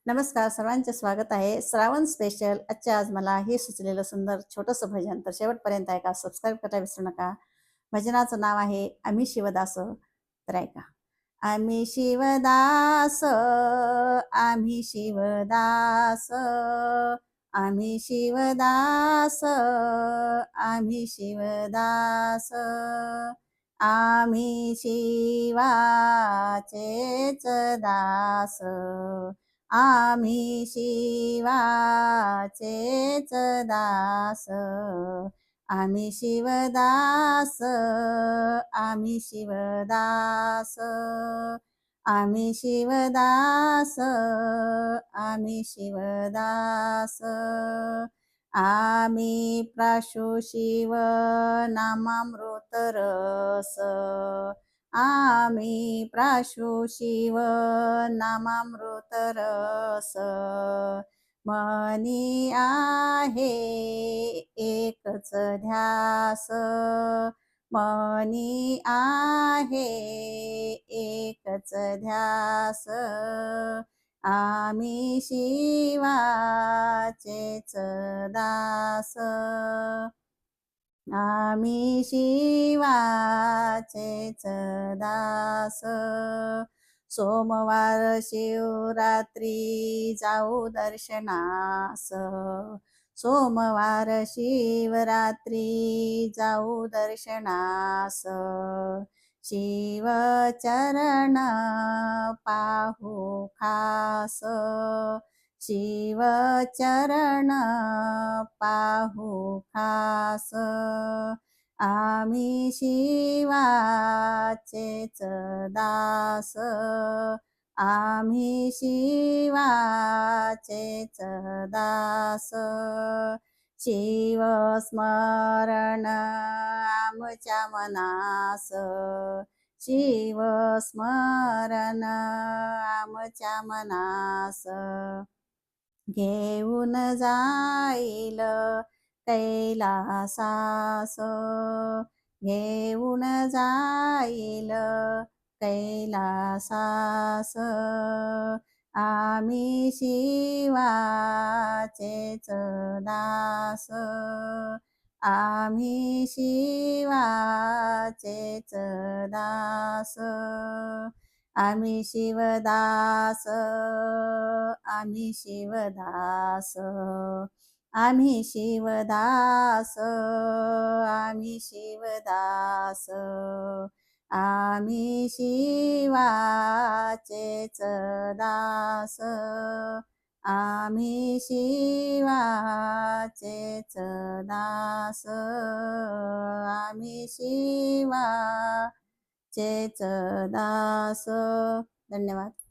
नमस्कार, सर्वांचे स्वागत आहे. श्रावण स्पेशल. आज मला हे सुचलेलं सुंदर छोटंसं भजन. तर शेवटपर्यंत ऐका. सबस्क्राईब करायला विसरू नका. भजनाचं नाव आहे आम्ही शिवदास. तर ऐका. आम्ही शिवदास, आम्ही शिवदास, आम्ही शिवदास, आम्ही शिवदास, आम्ही शिवाचेच दास, आम्ही शिवाचेच दास, आम्ही शिवदास, आम्ही शिवदास, आम्ही शिवदास, आम्ही शिवदास, आम्ही प्राशु शिव नामामृत रस, आम्ही प्राशु शिव नामामृत रस, मनी आहे एकच ध्यास, मनी आहे एकच ध्यास, आम्ही शिवाचेच दास, आम्ही शिवाचेच दास. सोमवार शिवरात्री जाऊ दर्शनास, सोमवार शिवरात्री जाऊ दर्शनास, शिवचरण पाहू खास, शिवचरण पाहू खास, आम्ही शिवाचेच दास, आम्ही शिवाचेच दास, शिवस्मरण आमच्या मनास, शिवस्मरण आमच्या मनास, घेऊन जाईल कैलासास, घेऊन जाईल कैलासास, आम्ही शिवाचेच दास, आम्ही शिवाचेच दास, आम्ही शिवदास, आम्ही शिवदास, आम्ही शिवदास, आम्ही शिवदास, आम्ही शिवाचेच दास, आम्ही शिवाचेच दास, आम्ही शिवाचेच दास. धन्यवाद.